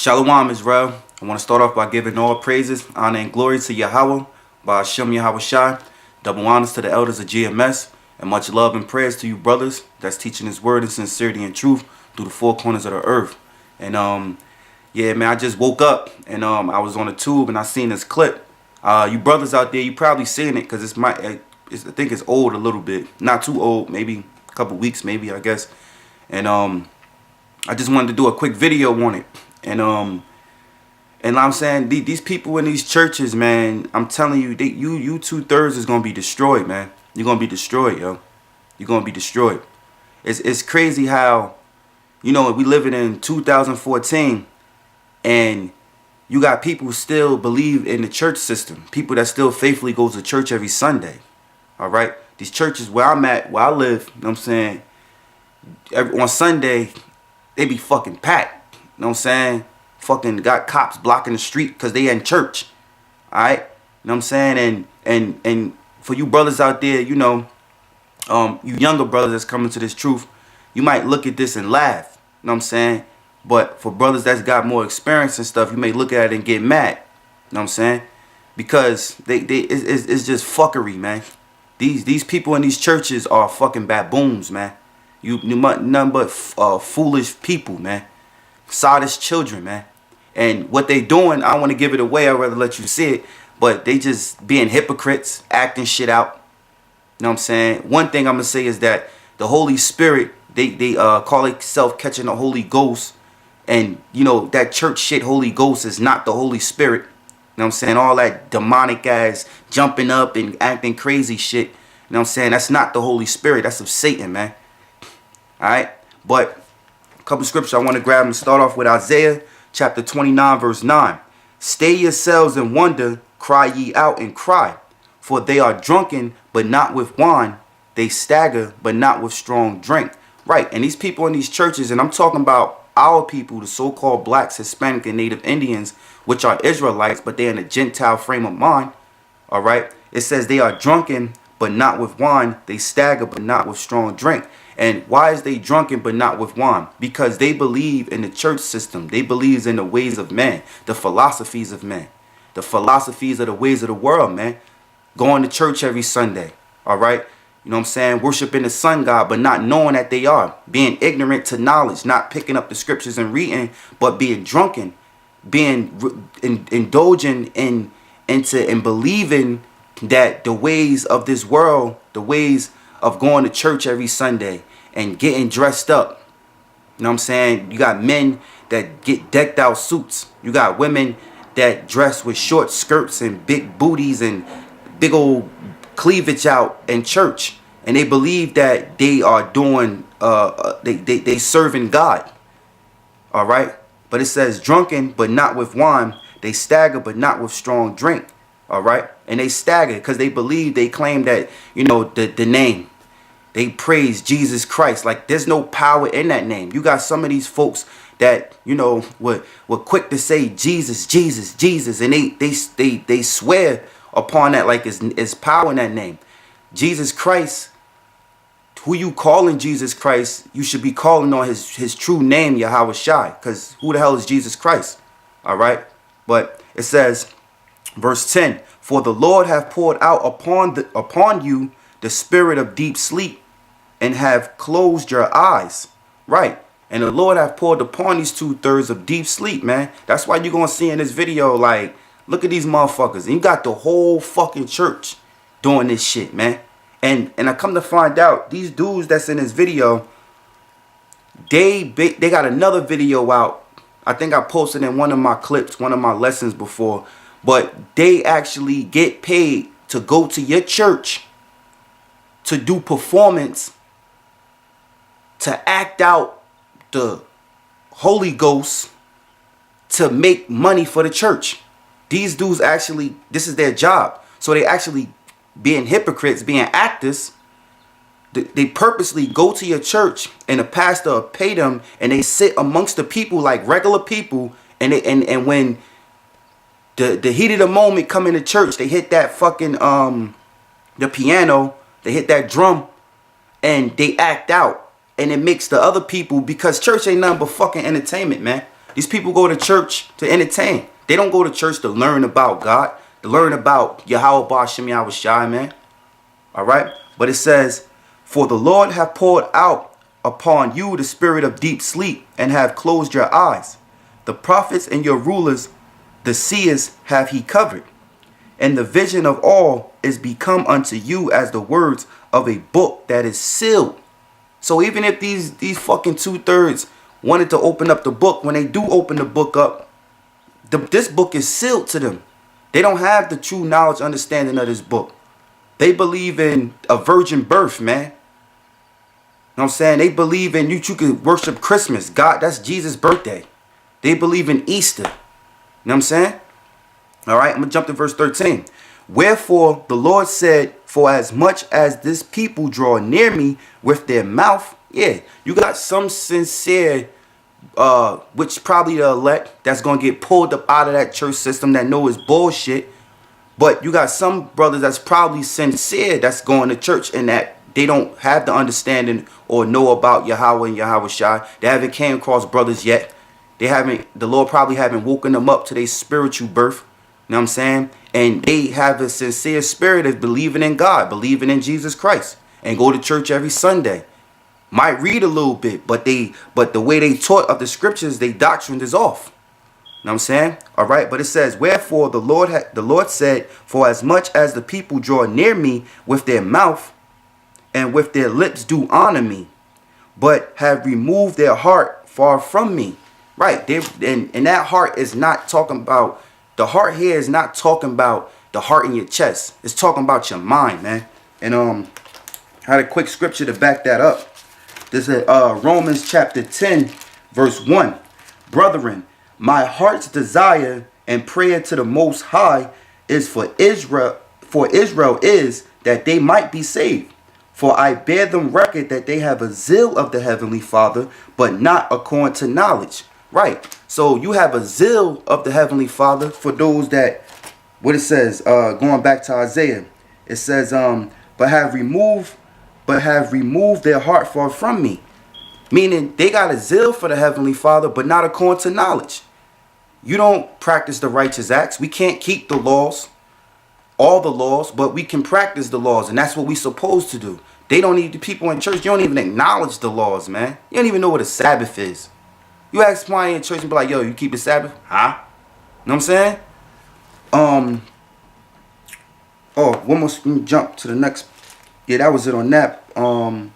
Shalom, Israel. I want to start off by giving all praises, honor, and glory to Yahweh, by Hashem Yahweh Shai. Double honors to the elders of GMS, and much love and prayers to you brothers that's teaching His word in sincerity and truth through the four corners of the earth. And yeah, man, I just woke up and I was on the tube and I seen this clip. You brothers out there, you probably seen it because I think it's old a little bit, not too old, maybe a couple weeks, maybe I guess. And I just wanted to do a quick video on it. And I'm saying these people in these churches, man, I'm telling you, you 2/3 is gonna be destroyed, man. You're gonna be destroyed, yo. You're gonna be destroyed. It's crazy how, you know, we living in 2014, and you got people who still believe in the church system. People that still faithfully goes to church every Sunday. All right, these churches where I'm at, where I live, you know what I'm saying, on Sunday they be fucking packed. You know what I'm saying? Fucking got cops blocking the street because they in church. Alright? You know what I'm saying? And for you brothers out there, you know, you younger brothers that's coming to this truth, you might look at this and laugh. You know what I'm saying? But for brothers that's got more experience and stuff, you may look at it and get mad. You know what I'm saying? Because it's just fuckery, man. These people in these churches are fucking baboons, man. You nothing but foolish people, man. Sodish children, man. And what they doing, I don't want to give it away. I'd rather let you see it. But they just being hypocrites, acting shit out. You know what I'm saying? One thing I'm going to say is that the Holy Spirit, they call themselves catching the Holy Ghost. And, you know, that church shit, Holy Ghost, is not the Holy Spirit. You know what I'm saying? All that demonic ass jumping up and acting crazy shit. You know what I'm saying? That's not the Holy Spirit. That's of Satan, man. Alright? But couple scriptures I want to grab and start off with Isaiah chapter 29 verse 9. Stay yourselves and wonder, cry ye out and cry, for they are drunken but not with wine, they stagger but not with strong drink. Right, and these people in these churches, and I'm talking about our people, the so-called blacks, Hispanic, and Native Indians, which are Israelites, but they're in a Gentile frame of mind. All right, it says they are drunken but not with wine, they stagger but not with strong drink. And why is they drunken but not with wine? Because they believe in the church system. They believe in the ways of man, the philosophies of man, the philosophies of the ways of the world, man. Going to church every Sunday, all right? You know what I'm saying? Worshiping the sun god, but not knowing that they are. Being ignorant to knowledge, not picking up the scriptures and reading, but being drunken, being indulging into believing that the ways of this world, the ways of going to church every Sunday and getting dressed up. You know what I'm saying? You got men that get decked out suits. You got women that dress with short skirts and big booties and big old cleavage out in church. And they believe that they are doing, they serving God. All right? But it says drunken but not with wine. They stagger but not with strong drink. All right? And they stagger because they believe, they claim that, you know, the name. They praise Jesus Christ. Like there's no power in that name. You got some of these folks that, you know, were quick to say Jesus, Jesus, Jesus. And they swear upon that like it's power in that name. Jesus Christ, who you calling Jesus Christ, you should be calling on his true name, Yahweh Shai. Because who the hell is Jesus Christ? All right? But it says, verse 10, for the Lord hath poured out upon you the spirit of deep sleep, and have closed your eyes. Right. And the Lord hath poured upon these 2/3 of deep sleep, man. That's why you're going to see in this video, like, look at these motherfuckers. And you got the whole fucking church doing this shit, man. And I come to find out, these dudes that's in this video, they got another video out. I think I posted in one of my clips, one of my lessons before. But they actually get paid to go to your church to do performance, to act out the Holy Ghost, to make money for the church. These dudes actually, this is their job. So they actually being hypocrites, being actors. They purposely go to your church and the pastor will pay them and they sit amongst the people like regular people. And when the heat of the moment come into church, they hit that fucking, the piano, they hit that drum and they act out. And it makes the other people, because church ain't nothing but fucking entertainment, man. These people go to church to entertain. They don't go to church to learn about God, to learn about Yahweh Ba'ashem Yahweh Shai, man. All right? But it says, for the Lord hath poured out upon you the spirit of deep sleep, and have closed your eyes. The prophets and your rulers, the seers, have he covered. And the vision of all is become unto you as the words of a book that is sealed. So even if these fucking 2/3 wanted to open up the book, when they do open the book up, this book is sealed to them. They don't have the true knowledge, understanding of this book. They believe in a virgin birth, man. You know what I'm saying? They believe in you could worship Christmas. God, that's Jesus' birthday. They believe in Easter. You know what I'm saying? All right, I'm going to jump to verse 13. Wherefore the Lord said, for as much as this people draw near me with their mouth, yeah, you got some sincere, which probably the elect, that's going to get pulled up out of that church system that know is bullshit. But you got some brothers that's probably sincere that's going to church and that they don't have the understanding or know about Yahweh and Yahweh Shai. They haven't came across brothers yet. The Lord probably haven't woken them up to their spiritual birth. You know what I'm saying? And they have a sincere spirit of believing in God, believing in Jesus Christ, and go to church every Sunday. Might read a little bit, but the way they taught of the scriptures, their doctrine is off. You know what I'm saying? All right, but it says, wherefore the Lord said, for as much as the people draw near me with their mouth and with their lips do honor me, but have removed their heart far from me. Right, and that heart is not talking about, the heart here is not talking about the heart in your chest. It's talking about your mind, man. And I had a quick scripture to back that up. This is Romans chapter 10, verse 1. Brethren, my heart's desire and prayer to the Most High is for Israel is that they might be saved. For I bear them record that they have a zeal of the Heavenly Father, but not according to knowledge. Right. So you have a zeal of the Heavenly Father for those that, what it says, going back to Isaiah, it says, but have removed their heart far from me. Meaning they got a zeal for the Heavenly Father, but not according to knowledge. You don't practice the righteous acts. We can't keep the laws, all the laws, but we can practice the laws, and that's what we're supposed to do. They don't need the people in church. You don't even acknowledge the laws, man. You don't even know what a Sabbath is. You ask somebody in church and be like, yo, you keep the Sabbath? Huh? You know what I'm saying? One more, jump to the next. Yeah, that was it on that. Yeah,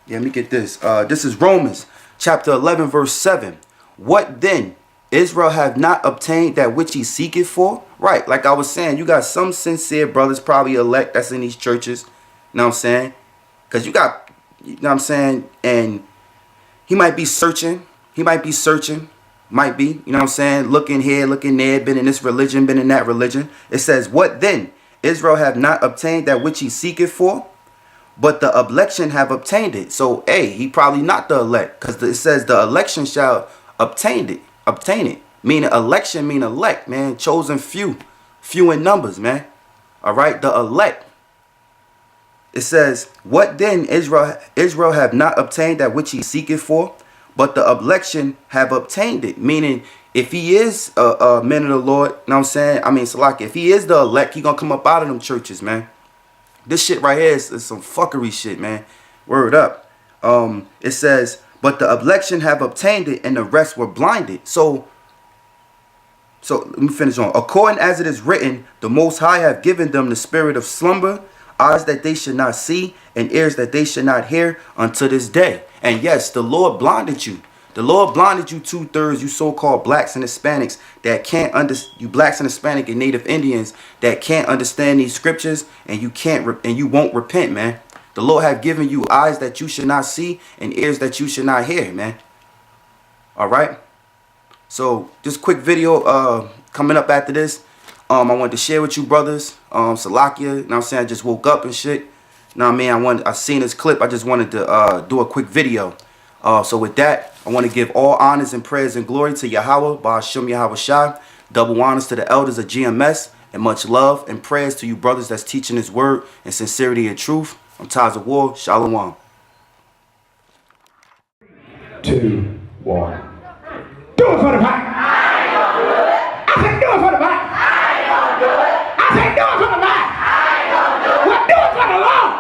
let me get this. This is Romans chapter 11, verse 7. What then? Israel have not obtained that which he seeketh for? Right, like I was saying, you got some sincere brothers, probably elect, that's in these churches. You know what I'm saying? Because you got, you know what I'm saying? And he might be searching. Might be, you know what I'm saying? Looking here, looking there, been in this religion, been in that religion. It says, what then? Israel have not obtained that which he seeketh for, but the election have obtained it. So, he probably not the elect, because it says the election shall obtain it. Meaning election, mean elect, man. Chosen few in numbers, man. All right, the elect. It says, what then? Israel have not obtained that which he seeketh for, but the election have obtained it. Meaning, if he is a man of the Lord, you know what I'm saying? I mean, Salaki, if he is the elect, he gonna come up out of them churches, man. This shit right here is some fuckery shit, man. Word up. It says, but the election have obtained it, and the rest were blinded. So let me finish on. According as it is written, the Most High have given them the spirit of slumber, eyes that they should not see, and ears that they should not hear unto this day. And yes, the Lord blinded you. The Lord blinded you 2/3, you so-called blacks and Hispanics that can't understand, you blacks and Hispanic and Native Indians that can't understand these scriptures, and you won't repent, man. The Lord have given you eyes that you should not see and ears that you should not hear, man. All right. So just quick video coming up after this. I wanted to share with you brothers. Salakia, you know what I'm saying? I just woke up and shit. You know what I mean? I seen this clip. I just wanted to do a quick video. So with that, I want to give all honors and praise and glory to Yahweh, Ba'ashem Yahweh Shai. Double honors to the elders of GMS. And much love and prayers to you brothers that's teaching his word in sincerity and truth. I'm Taza War. Shalom. 2, 1. Do it for the Bible. I said, do it for the Bible. I said, do it for the Bible. Well, do it for the Lord.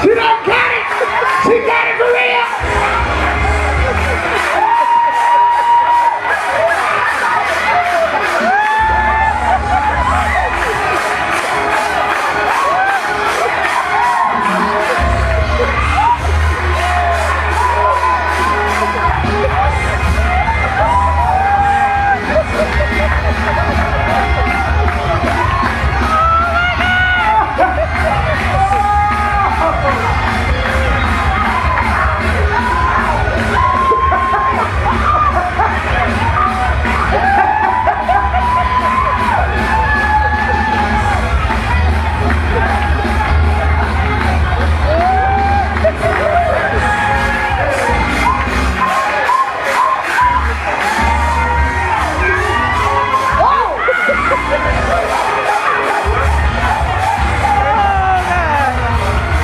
She done got it. She got it for real.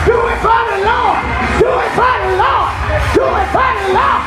Do it for the Lord. Do it for the Lord. Do it for the Lord.